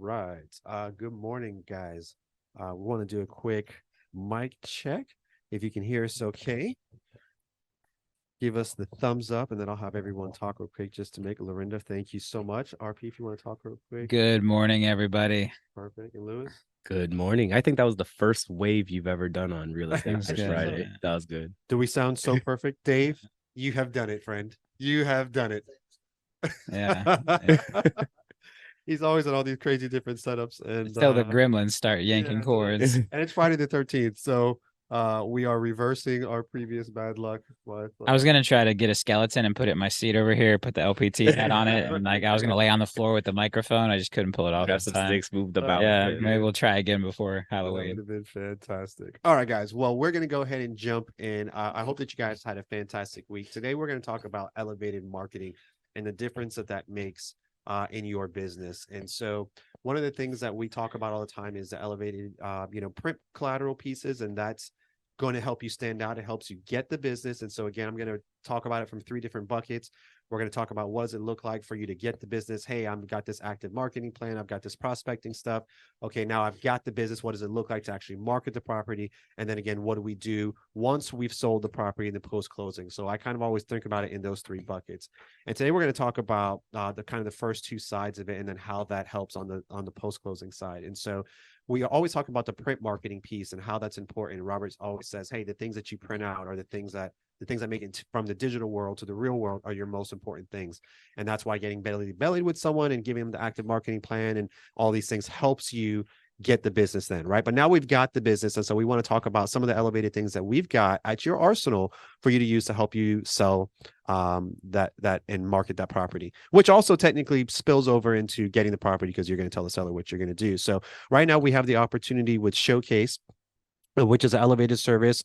right. Good morning, guys. We want to do a quick mic check. If you can hear us okay, give us the thumbs up, and then I'll have everyone talk real quick just to make Lorinda. Thank you so much. RP, if you want to talk real quick. Good morning, everybody. Perfect. And Lewis? Good morning. I think that was the first wave you've ever done on Real Estate was this good. Friday. That was good. Do we sound so perfect? Dave, you have done it, friend. You have done it. Yeah. He's always in all these crazy different setups. And Until the gremlins start yanking cords. And it's Friday the 13th. So we are reversing our previous bad luck. I was gonna try to get a skeleton and put it in my seat over here, put the LPT hat on it, and I was gonna lay on the floor with the microphone. I just couldn't pull it off. Got some sticks moved about. Yeah, maybe we'll try again before Halloween. That would have been fantastic. All right, guys. Well, we're gonna go ahead and jump in. I hope that you guys had a fantastic week. Today, we're gonna talk about elevated marketing and the difference that makes in your business. And so one of the things that we talk about all the time is the elevated, print collateral pieces, and that's going to help you stand out. It helps you get the business. And so again, I'm going to talk about it from three different buckets. We're going to talk about what does it look like for you to get the business. Hey, I've got this active marketing plan. I've got this prospecting stuff. Okay, now I've got the business. What does it look like to actually market the property? And then again, what do we do once we've sold the property in the post-closing? So I kind of always think about it in those three buckets. And today we're going to talk about the kind of the first two sides of it, and then how that helps on the post-closing side. And so we always talk about the print marketing piece and how that's important. Robert always says, hey, the things that you print out are the things that make it from the digital world to the real world are your most important things. And that's why getting belly to belly with someone and giving them the active marketing plan and all these things helps you get the business then, right? But now we've got the business. And so we want to talk about some of the elevated things that we've got at your arsenal for you to use to help you sell that and market that property, which also technically spills over into getting the property because you're going to tell the seller what you're going to do. So right now we have the opportunity with Showcase, which is an elevated service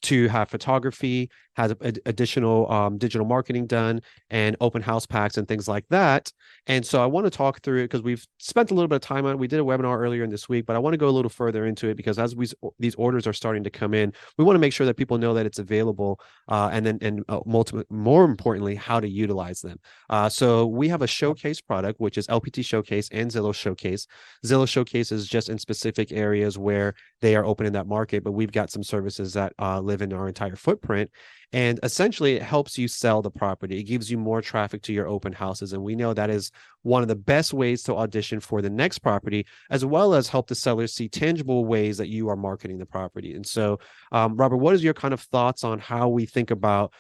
to have photography, has additional digital marketing done, and open house packs and things like that. And so I want to talk through it because we've spent a little bit of time on it. We did a webinar earlier in this week, but I want to go a little further into it because as these orders are starting to come in, we want to make sure that people know that it's available and more importantly, how to utilize them. So we have a Showcase product, which is LPT Showcase and Zillow Showcase. Zillow Showcase is just in specific areas where they are open in that market, but we've got some services that live in our entire footprint. And essentially, it helps you sell the property. It gives you more traffic to your open houses. And we know that is one of the best ways to audition for the next property, as well as help the sellers see tangible ways that you are marketing the property. And so, Robert, what is your kind of thoughts on how we think about,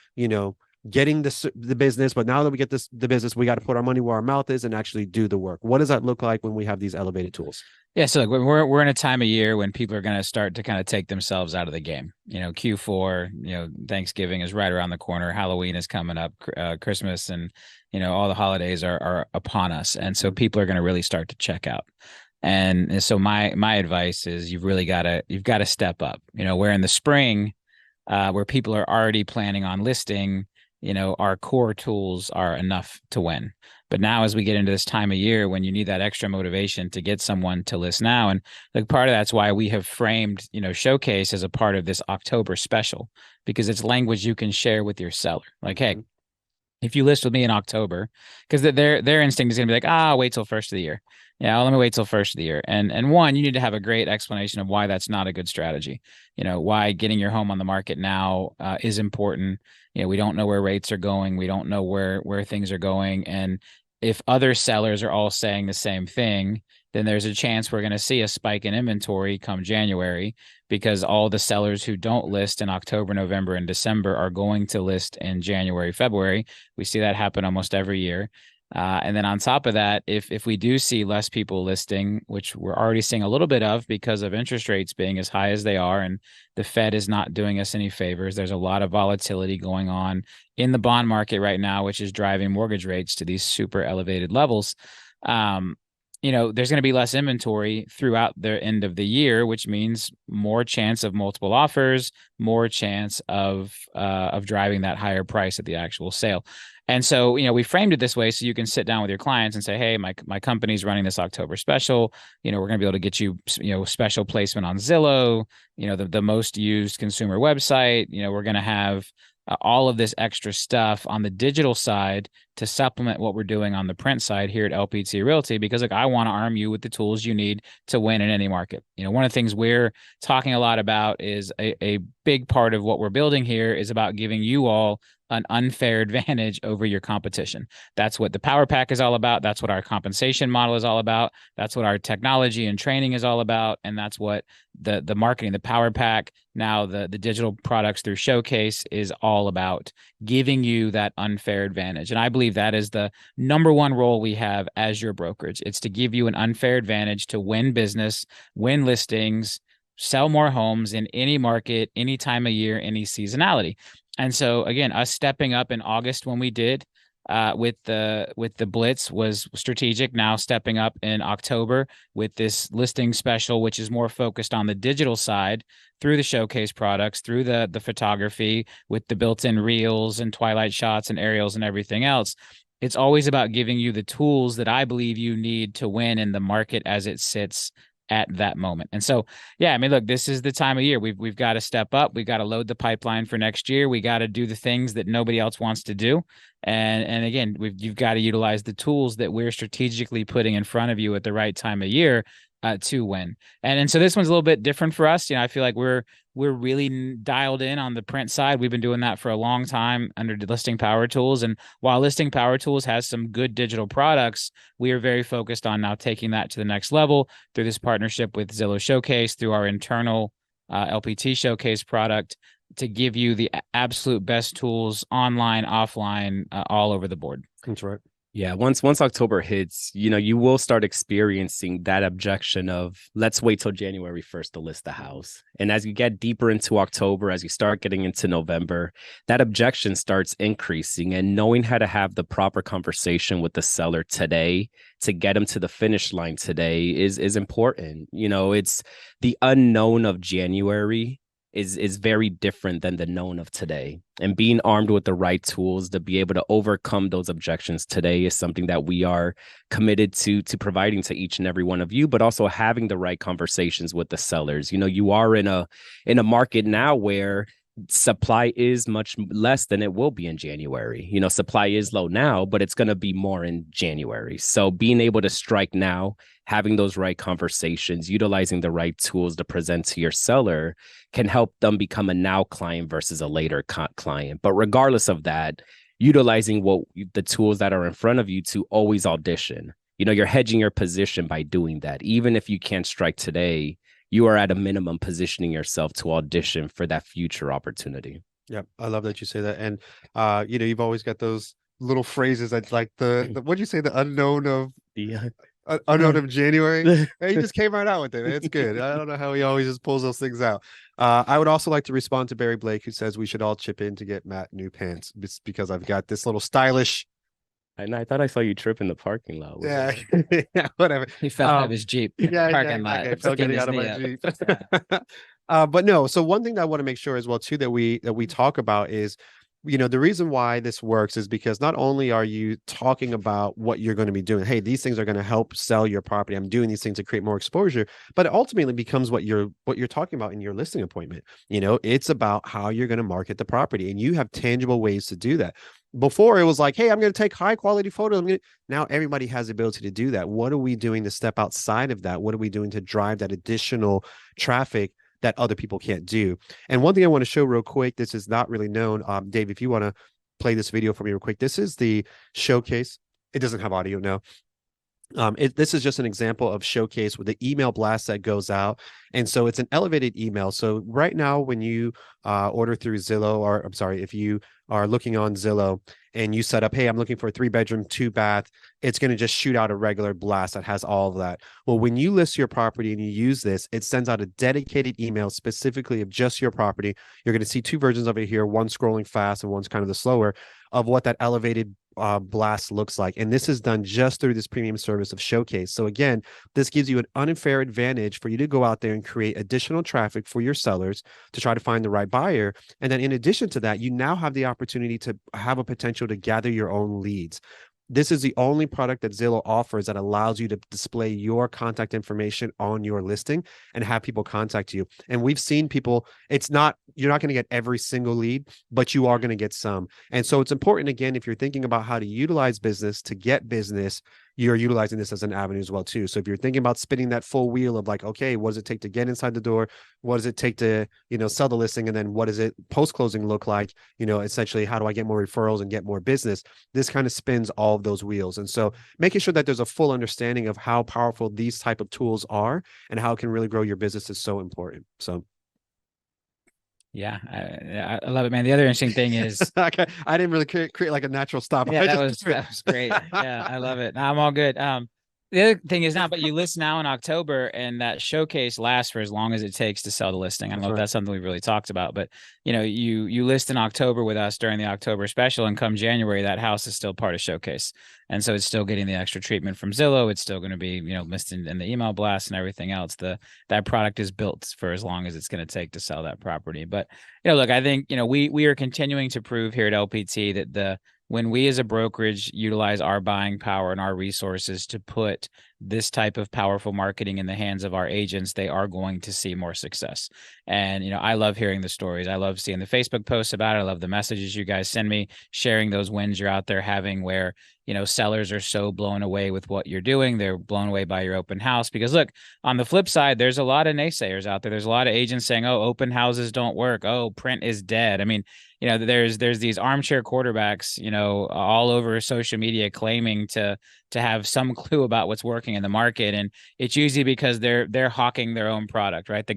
getting the business, but now that we get the business, we got to put our money where our mouth is and actually do the work? What does that look like when we have these elevated tools? Yeah, so we're in a time of year when people are going to start to kind of take themselves out of the game. Q4, Thanksgiving is right around the corner. Halloween is coming up, Christmas, and all the holidays are upon us, and so people are going to really start to check out. And so my advice is you've got to step up. Where in the spring, where people are already planning on listing, our core tools are enough to win. But now as we get into this time of year when you need that extra motivation to get someone to list now, and like part of that's why we have framed, Showcase as a part of this October special, because it's language you can share with your seller. Like, hey, if you list with me in October, because their instinct is going to be like, wait till first of the year. Yeah, let me wait till first of the year. And one, you need to have a great explanation of why that's not a good strategy. Why getting your home on the market now is important. We don't know where rates are going. We don't know where things are going. And if other sellers are all saying the same thing, then there's a chance we're going to see a spike in inventory come January, because all the sellers who don't list in October, November, and December are going to list in January, February. We see that happen almost every year. And then on top of that, if we do see less people listing, which we're already seeing a little bit of because of interest rates being as high as they are, and the Fed is not doing us any favors, there's a lot of volatility going on in the bond market right now, which is driving mortgage rates to these super elevated levels. There's going to be less inventory throughout the end of the year, which means more chance of multiple offers, more chance of driving that higher price at the actual sale. And so, we framed it this way so you can sit down with your clients and say, hey, my company's running this October special. We're going to be able to get you, special placement on Zillow, the most used consumer website. We're going to have all of this extra stuff on the digital side to supplement what we're doing on the print side here at LPT Realty, because like I want to arm you with the tools you need to win in any market. One of the things we're talking a lot about is a big part of what we're building here is about giving you all an unfair advantage over your competition. That's what the Power Pack is all about. That's what our compensation model is all about. That's what our technology and training is all about. And that's what the marketing, the Power Pack, now the digital products through Showcase is all about, giving you that unfair advantage. And I believe that is the number one role we have as your brokerage. It's to give you an unfair advantage to win business, win listings, sell more homes in any market, any time of year, any seasonality. And so again, us stepping up in August when we did with the blitz was strategic. Now stepping up in October with this listing special, which is more focused on the digital side through the Showcase products, through the photography with the built-in reels and twilight shots and aerials and everything else. It's always about giving you the tools that I believe you need to win in the market as it sits at that moment. And so, yeah, I mean, look, this is the time of year we've got to step up. We've got to load the pipeline for next year. We got to do the things that nobody else wants to do. And again, you've got to utilize the tools that we're strategically putting in front of you at the right time of year to win. And so this one's a little bit different for us. I feel like we're really dialed in on the print side. We've been doing that for a long time under Listing Power Tools. And while Listing Power Tools has some good digital products, we are very focused on now taking that to the next level through this partnership with Zillow Showcase, through our internal LPT Showcase product, to give you the absolute best tools online, offline, all over the board. That's right. Yeah, once October hits, you will start experiencing that objection of let's wait till January 1st to list the house. And as you get deeper into October, as you start getting into November, that objection starts increasing, and knowing how to have the proper conversation with the seller today to get them to the finish line today is important. It's the unknown of January is very different than the known of today. And being armed with the right tools to be able to overcome those objections today is something that we are committed to providing to each and every one of you, but also having the right conversations with the sellers. You are in a market now where supply is much less than it will be in January. Supply is low now, but it's going to be more in January. So being able to strike now, having those right conversations, utilizing the right tools to present to your seller can help them become a now client versus a later client. But regardless of that, utilizing the tools that are in front of you to always audition. You're hedging your position by doing that. Even if you can't strike today, you are at a minimum positioning yourself to audition for that future opportunity. Yeah, I love that you say that. And you've always got those little phrases that like the what'd you say, the unknown of unknown of January. He just came right out with it. It's good. I don't know how he always just pulls those things out. I would also like to respond to Barry Blake, who says we should all chip in to get Matt new pants, because I've got this little stylish. And I thought I saw you trip in the parking lot. Yeah, yeah, whatever. He fell out of his Jeep. Yeah, parking lot. I fell getting out of my Jeep. But no. So one thing that I want to make sure as well too that we talk about is, the reason why this works is because not only are you talking about what you're going to be doing, hey, these things are going to help sell your property, I'm doing these things to create more exposure, but it ultimately becomes what you're talking about in your listing appointment. It's about how you're going to market the property, and you have tangible ways to do that. Before it was like, hey, I'm going to take high quality photos. Now everybody has the ability to do that. What are we doing to step outside of that? What are we doing to drive that additional traffic that other people can't do? And one thing I want to show real quick, this is not really known. Dave, if you want to play this video for me real quick, this is the Showcase. It doesn't have audio now. This is just an example of Showcase with the email blast that goes out. And so it's an elevated email. So right now, when you order through Zillow, or I'm sorry, if you are looking on Zillow and you set up, hey, I'm looking for a 3-bedroom, 2-bath, it's going to just shoot out a regular blast that has all of that. Well, when you list your property and you use this, it sends out a dedicated email specifically of just your property. You're going to see 2 versions of it here, one scrolling fast and one's kind of the slower, of what that elevated blast looks like. And this is done just through this premium service of Showcase. So again, this gives you an unfair advantage for you to go out there and create additional traffic for your sellers to try to find the right buyer. And then in addition to that, you now have the opportunity to have a potential to gather your own leads. This is the only product that Zillow offers that allows you to display your contact information on your listing and have people contact you. And we've seen people, you're not going to get every single lead, but you are going to get some. And so it's important, again, if you're thinking about how to utilize business to get business, you're utilizing this as an avenue as well too. So if you're thinking about spinning that full wheel of like, okay, what does it take to get inside the door? What does it take to, sell the listing? And then what does it post-closing look like? Essentially, how do I get more referrals and get more business? This kind of spins all of those wheels. And so making sure that there's a full understanding of how powerful these type of tools are and how it can really grow your business is so important. So yeah, I love it, man. The other interesting thing is, I didn't really create like a natural stop. Yeah, that was great. Yeah, I love it. No, I'm all good. The other thing is now, but you list now in October, and that showcase lasts for as long as it takes to sell the listing. I don't know if that's something we really talked about, but you list in October with us during the October special, and come January, that house is still part of showcase, and so it's still getting the extra treatment from Zillow. It's still going to be listed in the email blast and everything else. That product is built for as long as it's going to take to sell that property. But look, I think we are continuing to prove here at LPT that when we as a brokerage utilize our buying power and our resources to put this type of powerful marketing in the hands of our agents, they are going to see more success. And, I love hearing the stories. I love seeing the Facebook posts about it. I love the messages you guys send me, sharing those wins you're out there having where, sellers are so blown away with what you're doing. They're blown away by your open house because look, on the flip side, there's a lot of naysayers out there. There's a lot of agents saying, oh, open houses don't work. Oh, print is dead. I mean, there's these armchair quarterbacks, all over social media claiming to have some clue about what's working in the market. And it's usually because they're hawking their own product, right? The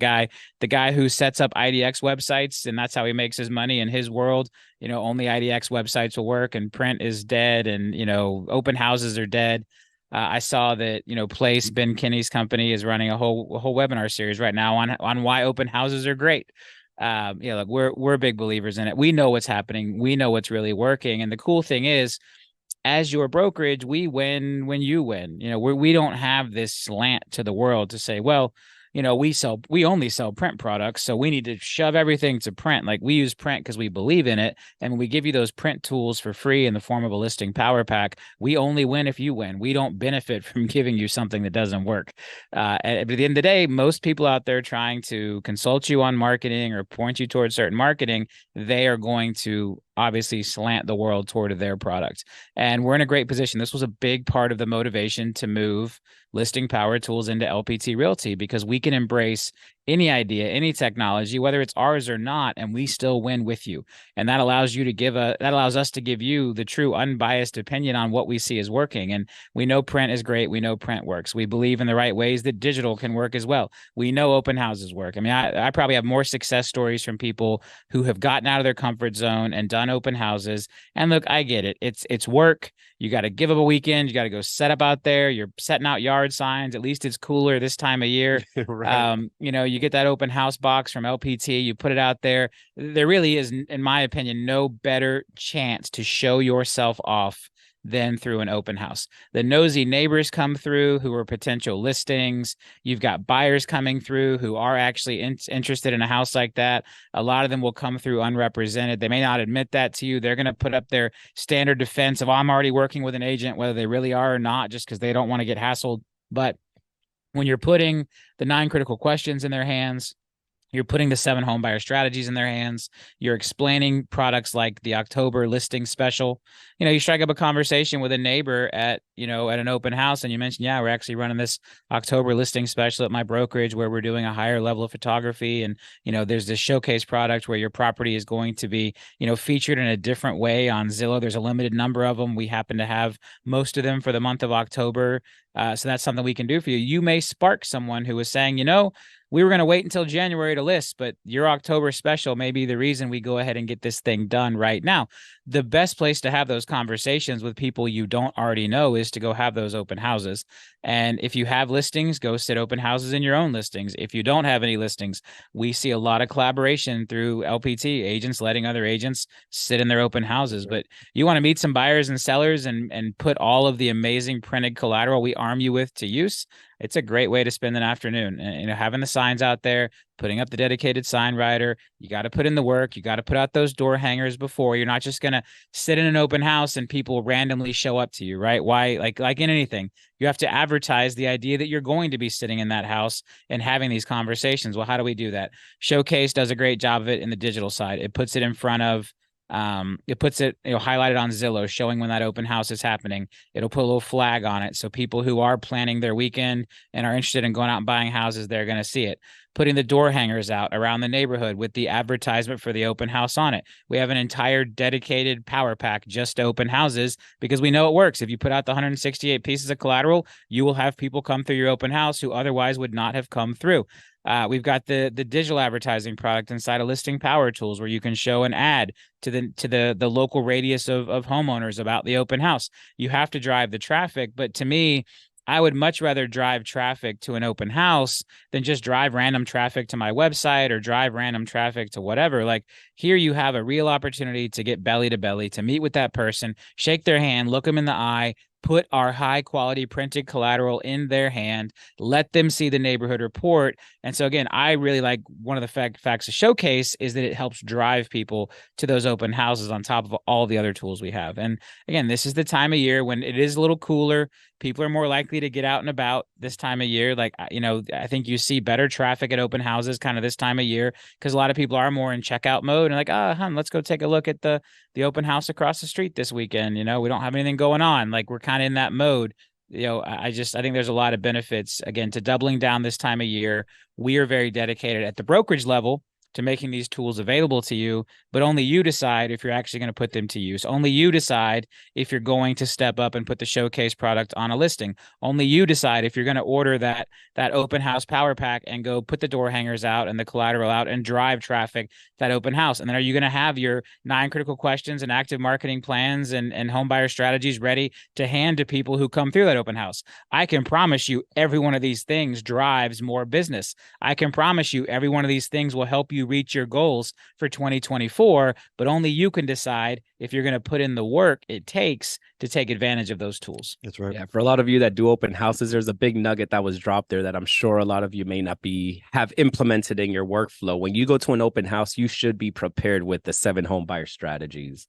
guy who sets up IDX websites and that's how he makes his money in his world, only IDX websites will work and print is dead and, open houses are dead. I saw that, Place, Ben Kinney's company is running a whole webinar series right now on why open houses are great. Look, we're big believers in it. We know what's happening. We know what's really working. And the cool thing is, as your brokerage, we win when you win. We don't have this slant to the world to say, well, we only sell print products, so we need to shove everything to print. Like, we use print because we believe in it, and when we give you those print tools for free in the form of a listing power pack, we only win if you win. We don't benefit from giving you something that doesn't work. But at the end of the day, most people out there trying to consult you on marketing or point you towards certain marketing, they are going to obviously slant the world toward their product. And we're in a great position. This was a big part of the motivation to move listing power tools into LPT Realty, because we can embrace any idea, any technology, whether it's ours or not, and we still win with you. And that allows us to give you the true unbiased opinion on what we see is working. And we know print is great. We know print works. We believe in the right ways that digital can work as well. We know open houses work. I mean, I probably have more success stories from people who have gotten out of their comfort zone and done open houses. And look, I get it. It's work. You got to give up a weekend. You got to go set up out there. You're setting out yard signs. At least it's cooler this time of year. Right. You get that open house box from LPT. You put it out there. There really is, in my opinion, no better chance to show yourself off than through an open house. The nosy neighbors come through who are potential listings. You've got buyers coming through who are actually interested in a house like that. A lot of them will come through unrepresented. They may not admit that to you. They're going to put up their standard defense of, I'm already working with an agent, whether they really are or not, just because they don't want to get hassled. But when you're putting the 9 critical questions in their hands, you're putting the 7 home buyer strategies in their hands. You're explaining products like the October listing special. You strike up a conversation with a neighbor at an open house, and you mention, yeah, we're actually running this October listing special at my brokerage where we're doing a higher level of photography. And, there's this showcase product where your property is going to be, featured in a different way on Zillow. There's a limited number of them. We happen to have most of them for the month of October. So that's something we can do for you. You may spark someone who is saying, we were going to wait until January to list, but your October special may be the reason we go ahead and get this thing done right now. The best place to have those conversations with people you don't already know is to go have those open houses. And if you have listings, go sit open houses in your own listings. If you don't have any listings, we see a lot of collaboration through LPT agents letting other agents sit in their open houses. But you want to meet some buyers and sellers and put all of the amazing printed collateral we arm you with to use. It's a great way to spend an afternoon. And, having the signs out there, putting up the dedicated sign writer, you got to put in the work. You got to put out those door hangers before. You're not just going to sit in an open house and people randomly show up to you, right? Why? Like in anything, you have to advertise the idea that you're going to be sitting in that house and having these conversations. Well, how do we do that? Showcase does a great job of it in the digital side. It puts it in front of it puts it, highlighted on Zillow, showing when that open house is happening. It'll put a little flag on it. So people who are planning their weekend and are interested in going out and buying houses, they're going to see it. Putting the door hangers out around the neighborhood with the advertisement for the open house on it. We have an entire dedicated power pack just to open houses because we know it works. If you put out the 168 pieces of collateral, you will have people come through your open house who otherwise would not have come through. We've got the digital advertising product inside of Listing Power Tools where you can show an ad to the local radius of homeowners about the open house. You have to drive the traffic, but to me, I would much rather drive traffic to an open house than just drive random traffic to my website or drive random traffic to whatever. Like here you have a real opportunity to get belly to belly, to meet with that person, shake their hand, look them in the eye, put our high quality printed collateral in their hand, let them see the neighborhood report. And so again, I really like one of the facts of Showcase is that it helps drive people to those open houses on top of all the other tools we have. And again, this is the time of year when it is a little cooler. People are more likely to get out and about this time of year. Like, I think you see better traffic at open houses kind of this time of year because a lot of people are more in checkout mode and like, let's go take a look at the open house across the street this weekend. We don't have anything going on. Like we're kind of in that mode. I think there's a lot of benefits again to doubling down this time of year. We are very dedicated at the brokerage level to making these tools available to you, but only you decide if you're actually going to put them to use. Only you decide if you're going to step up and put the Showcase product on a listing. Only you decide if you're going to order that open house power pack and go put the door hangers out and the collateral out and drive traffic that open house. And then are you going to have your 9 critical questions and active marketing plans and home buyer strategies ready to hand to people who come through that open house? I can promise you every one of these things drives more business. I can promise you every one of these things will help you reach your goals for 2024, but only you can decide if you're going to put in the work it takes to take advantage of those tools. That's right. Yeah, for a lot of you that do open houses, there's a big nugget that was dropped there that I'm sure a lot of you may not have implemented in your workflow. When you go to an open house, you should be prepared with the 7 home buyer strategies.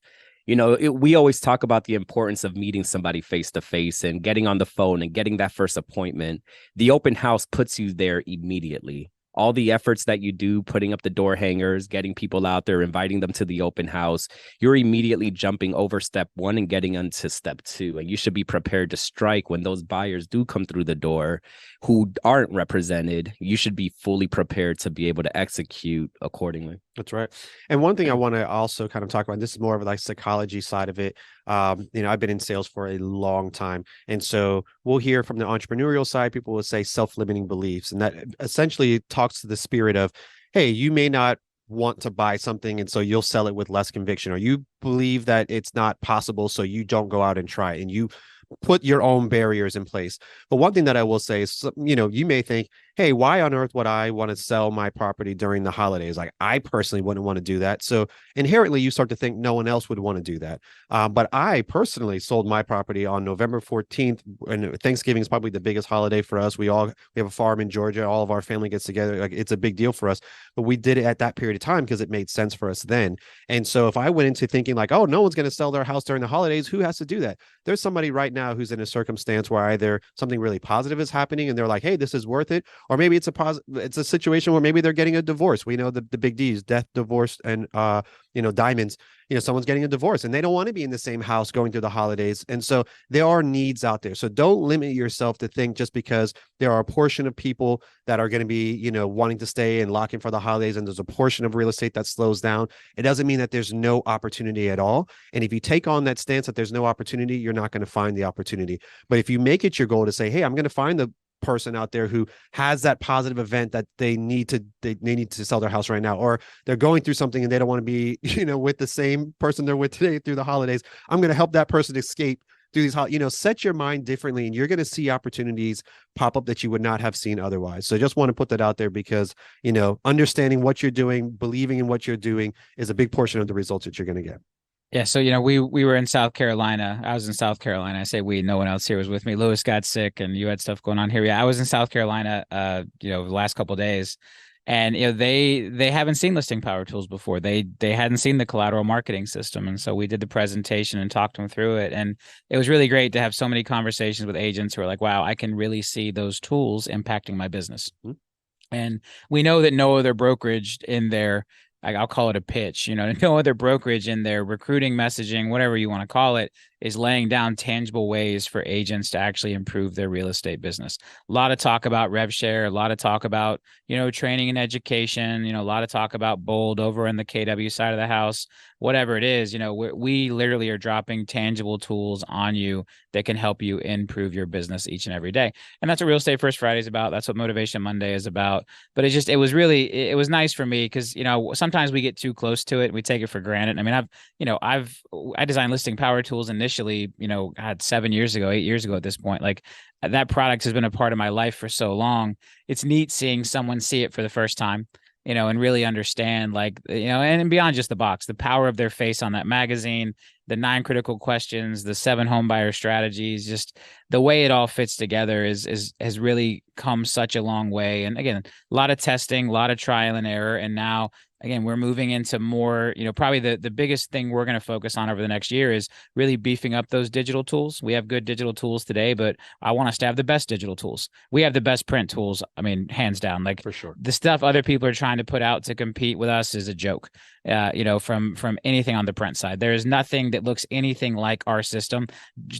We always talk about the importance of meeting somebody face to face and getting on the phone and getting that first appointment. The open house puts you there immediately. All the efforts that you do, putting up the door hangers, getting people out there, inviting them to the open house, you're immediately jumping over step 1 and getting into step 2. And you should be prepared to strike when those buyers do come through the door who aren't represented. You should be fully prepared to be able to execute accordingly. That's right. And one thing I want to also kind of talk about, this is more of like psychology side of it. I've been in sales for a long time. And so we'll hear from the entrepreneurial side, people will say self-limiting beliefs. And that essentially talks to the spirit of, hey, you may not want to buy something and so you'll sell it with less conviction, or you believe that it's not possible so you don't go out and try it and you put your own barriers in place. But one thing that I will say is, you may think, hey, why on earth would I want to sell my property during the holidays? Like, I personally wouldn't want to do that. So inherently, you start to think no one else would want to do that. But I personally sold my property on November 14th, and Thanksgiving is probably the biggest holiday for us. We have a farm in Georgia. All of our family gets together. Like, it's a big deal for us. But we did it at that period of time because it made sense for us then. And so if I went into thinking like, oh, no one's going to sell their house during the holidays, who has to do that? There's somebody right now who's in a circumstance where either something really positive is happening and they're like, hey, this is worth it. Or maybe it's a situation where maybe they're getting a divorce. We know the big D's, death, divorce, and diamonds. Someone's getting a divorce and they don't want to be in the same house going through the holidays. And so there are needs out there. So don't limit yourself to think just because there are a portion of people that are going to be, wanting to stay and lock in for the holidays, and there's a portion of real estate that slows down. It doesn't mean that there's no opportunity at all. And if you take on that stance that there's no opportunity, you're not going to find the opportunity. But if you make it your goal to say, hey, I'm going to find the person out there who has that positive event that they need to sell their house right now, or they're going through something and they don't want to be with the same person they're with today through the holidays, I'm going to help that person escape through these, set your mind differently, and you're going to see opportunities pop up that you would not have seen otherwise. So I just want to put that out there because, understanding what you're doing, believing in what you're doing is a big portion of the results that you're going to get. Yeah, so we were in South Carolina. I was in South Carolina. I say we, no one else here was with me. Lewis got sick and you had stuff going on here. Yeah, I was in South Carolina the last couple of days. And they haven't seen listing power tools before. They hadn't seen the collateral marketing system. And so we did the presentation and talked them through it. And it was really great to have so many conversations with agents who are like, wow, I can really see those tools impacting my business. Mm-hmm. And we know that no other brokerage in their, I'll call it a pitch, no other brokerage in their recruiting, messaging, whatever you want to call it, is laying down tangible ways for agents to actually improve their real estate business. A lot of talk about rev share, a lot of talk about, training and education, a lot of talk about bold over in the KW side of the house, whatever it is, we literally are dropping tangible tools on you that can help you improve your business each and every day. And that's what Real Estate First Friday is about. That's what Motivation Monday is about. But it was nice for me because, sometimes we get too close to it. We take it for granted. I mean, I designed listing power tools initially, 7 years ago, 8 years ago at this point. Like that product has been a part of my life for so long. It's neat seeing someone see it for the first time, and really understand and beyond just the box, the power of their face on that magazine, the 9 critical questions, the 7 home buyer strategies, just the way it all fits together has really come such a long way. And again, a lot of testing, a lot of trial and error. And now, again, we're moving into more, probably the biggest thing we're going to focus on over the next year is really beefing up those digital tools. We have good digital tools today, but I want us to have the best digital tools. We have the best print tools. I mean, hands down, like for sure. The stuff other people are trying to put out to compete with us is a joke. From anything on the print side, there is nothing that looks anything like our system.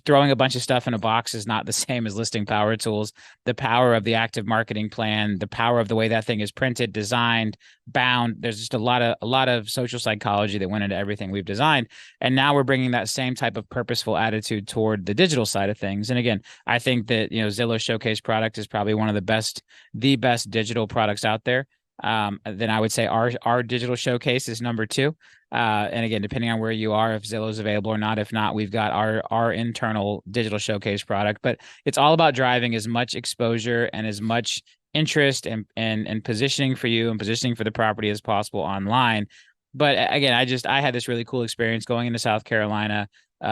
Throwing a bunch of stuff in a box is not the same as listing power tools. The power of the active marketing plan, the power of the way that thing is printed, designed, bound. There's just a lot of social psychology that went into everything we've designed. And now we're bringing that same type of purposeful attitude toward the digital side of things. And again, I think that, Zillow Showcase product is probably one of the best digital products out there. Then I would say our digital showcase is number 2. And again, depending on where you are, if Zillow's available or not, if not, we've got our internal digital showcase product, but it's all about driving as much exposure and as much interest and positioning for you and positioning for the property as possible online. But again, I had this really cool experience going into South Carolina,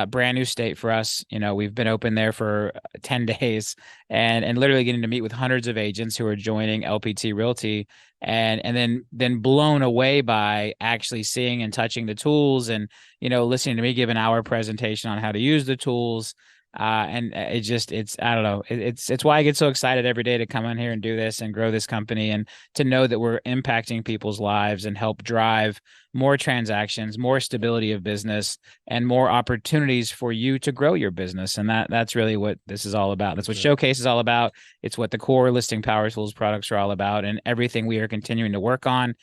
brand new state for us. We've been open there for 10 days and literally getting to meet with hundreds of agents who are joining LPT Realty and then blown away by actually seeing and touching the tools and, listening to me give an hour presentation on how to use the tools. And it's I don't know. It's why I get so excited every day to come in here and do this and grow this company and to know that we're impacting people's lives and help drive more transactions, more stability of business, and more opportunities for you to grow your business. And that's really what this is all about. That's what Showcase is all about. It's what the core listing power tools products are all about, and everything we are continuing to work on.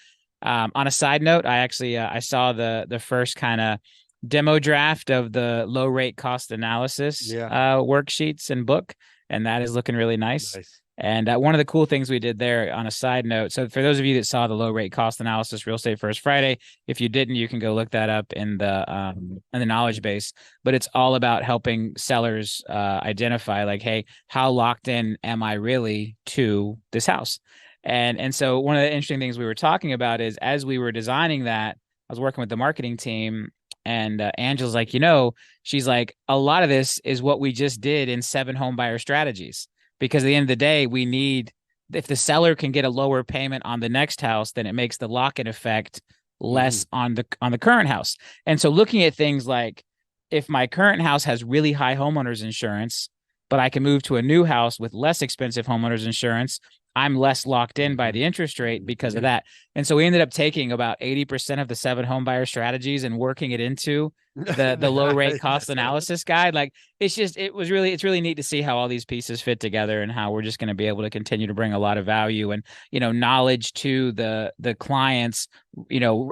On a side note, I actually I saw the first kind of demo draft of the low rate cost analysis worksheets and book, and that is looking really nice. And one of the cool things we did there on a side note, so for those of you that saw the low rate cost analysis Real Estate First Friday, if you didn't, you can go look that up in the knowledge base. But it's all about helping sellers identify like, hey, how locked in am I really to this house? And so one of the interesting things we were talking about is as we were designing that, I was working with the marketing team. And Angela's like, she's like, a lot of this is what we just did in 7 home buyer strategies, because at the end of the day, we need, if the seller can get a lower payment on the next house, then it makes the lock-in effect less on the current house. And so looking at things like, if my current house has really high homeowners insurance, but I can move to a new house with less expensive homeowners insurance, I'm less locked in by the interest rate because of that. And so we ended up taking about 80% of the 7 home buyer strategies and working it into the low rate cost analysis guide. Like it's really neat to see how all these pieces fit together and how we're just going to be able to continue to bring a lot of value and, knowledge to the clients,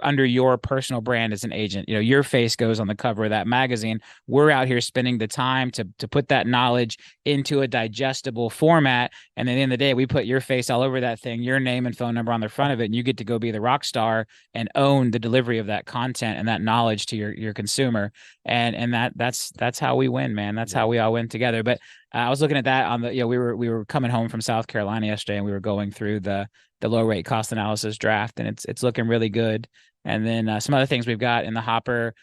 under your personal brand as an agent. Your face goes on the cover of that magazine. We're out here spending the time to put that knowledge into a digestible format. And at the end of the day, we put your face all over that thing, your name and phone number on the front of it, and you get to go go be the rock star and own the delivery of that content and that knowledge to your consumer. And that's how we win, man. That's how we all win together. But I was looking at that on the, we were coming home from South Carolina yesterday, and we were going through the low rate cost analysis draft, and it's looking really good. And then some other things we've got in the hopper,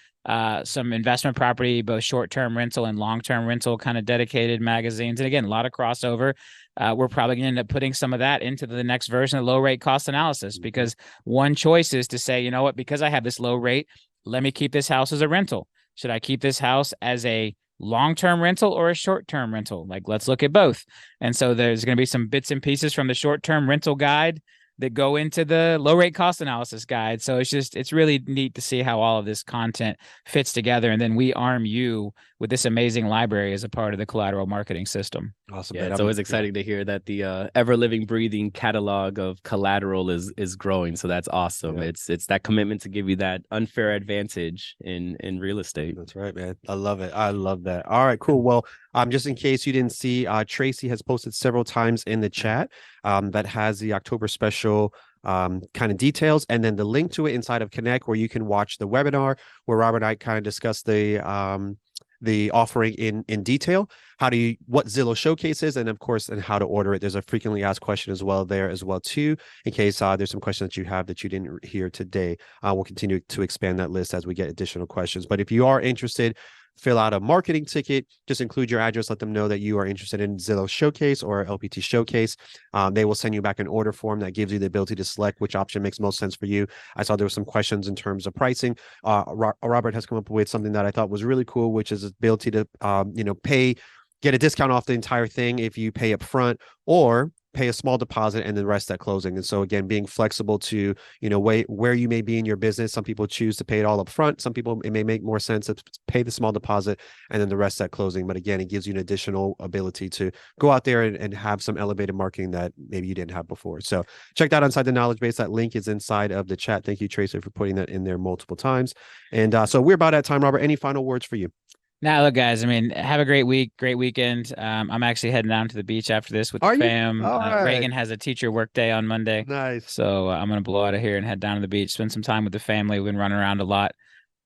some investment property, both short-term rental and long-term rental kind of dedicated magazines. And again, a lot of crossover. We're probably going to end up putting some of that into the next version of low rate cost analysis, because one choice is to say, you know what, because I have this low rate, let me keep this house as a rental. Should I keep this house as a long-term rental or a short-term rental? Like, let's look at both. And so there's going to be some bits and pieces from the short-term rental guide that go into the low rate cost analysis guide. So it's really neat to see how all of this content fits together. And then we arm you with this amazing library as a part of the collateral marketing system. Awesome. Yeah, man. it's always exciting to hear that the ever living, breathing catalog of collateral is growing. So that's awesome. Yeah. It's that commitment to give you that unfair advantage in real estate. That's right, man. I love it. I love that. All right, cool. Well, just in case you didn't see, Tracy has posted several times in the chat that has the October special kind of details, and then the link to it inside of Connect, where you can watch the webinar where Robert and I kind of discuss the offering in detail, what Zillow showcases, and of course, and how to order it. There's a frequently asked question as well there as well too, in case there's some questions that you have that you didn't hear today. We'll continue to expand that list as we get additional questions. But if you are interested, fill out a marketing ticket, just include your address, let them know that you are interested in Zillow Showcase or LPT Showcase. They will send you back an order form that gives you the ability to select which option makes most sense for you. I saw there were some questions in terms of pricing. Robert has come up with something that I thought was really cool, which is the ability to get a discount off the entire thing if you pay up front, or pay a small deposit and the rest at closing. And so again, being flexible to, where you may be in your business. Some people choose to pay it all up front. Some people, it may make more sense to pay the small deposit and then the rest at closing. But again, it gives you an additional ability to go out there and have some elevated marketing that maybe you didn't have before. So check that inside the knowledge base. That link is inside of the chat. Thank you, Tracy, for putting that in there multiple times. And so we're about at time. Robert, any final words for you? Now, look, guys, I mean, have a great week, great weekend. I'm actually heading down to the beach after this with the fam. Right. Reagan has a teacher work day on Monday. Nice. So I'm going to blow out of here and head down to the beach, spend some time with the family. We've been running around a lot.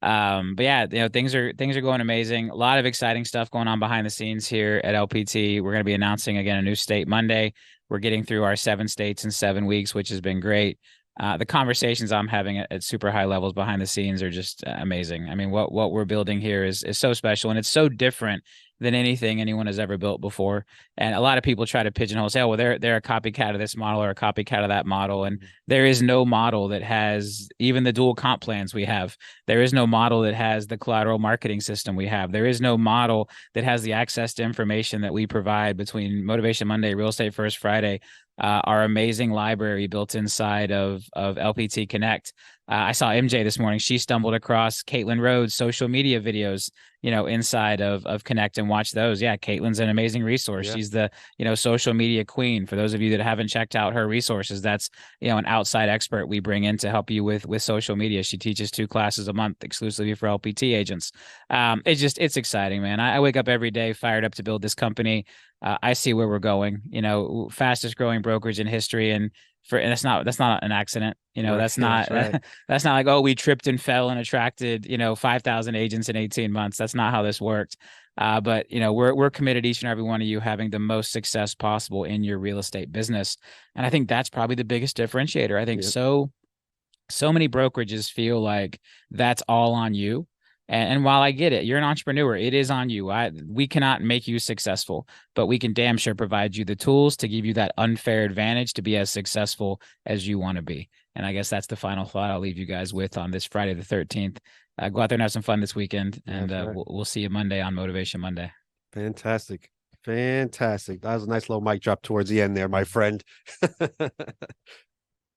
But yeah, things are going amazing. A lot of exciting stuff going on behind the scenes here at LPT. We're going to be announcing again a new state Monday. We're getting through our 7 states in 7 weeks, which has been great. The conversations I'm having at super high levels behind the scenes are just amazing. I mean, what we're building here is so special, and it's so different than anything anyone has ever built before. And a lot of people try to pigeonhole, say, oh, well, they're a copycat of this model or a copycat of that model. And there is no model that has even the dual comp plans we have. There is no model that has the collateral marketing system we have. There is no model that has the access to information that we provide between Motivation Monday, Real Estate First Friday, our amazing library built inside of LPT Connect. I saw MJ this morning. She stumbled across Caitlin Rhodes' social media videos, inside of Connect, and watch those. Yeah, Caitlin's an amazing resource. Yeah. She's the, social media queen. For those of you that haven't checked out her resources, that's, an outside expert we bring in to help you with social media. She teaches 2 classes a month exclusively for LPT agents. It's exciting, man. I wake up every day fired up to build this company. I see where we're going, fastest growing brokerage in history. And that's not an accident. Right. That's not like, oh, we tripped and fell and attracted, 5,000 agents in 18 months. That's not how this worked. But we're committed, each and every one of you, having the most success possible in your real estate business. And I think that's probably the biggest differentiator. I think so many brokerages feel like that's all on you. And while I get it, you're an entrepreneur, it is on you. We cannot make you successful, but we can damn sure provide you the tools to give you that unfair advantage to be as successful as you want to be. And I guess that's the final thought I'll leave you guys with on this Friday the 13th. Go out there and have some fun this weekend, and we'll see you Monday on Motivation Monday. Fantastic. That was a nice little mic drop towards the end there, my friend.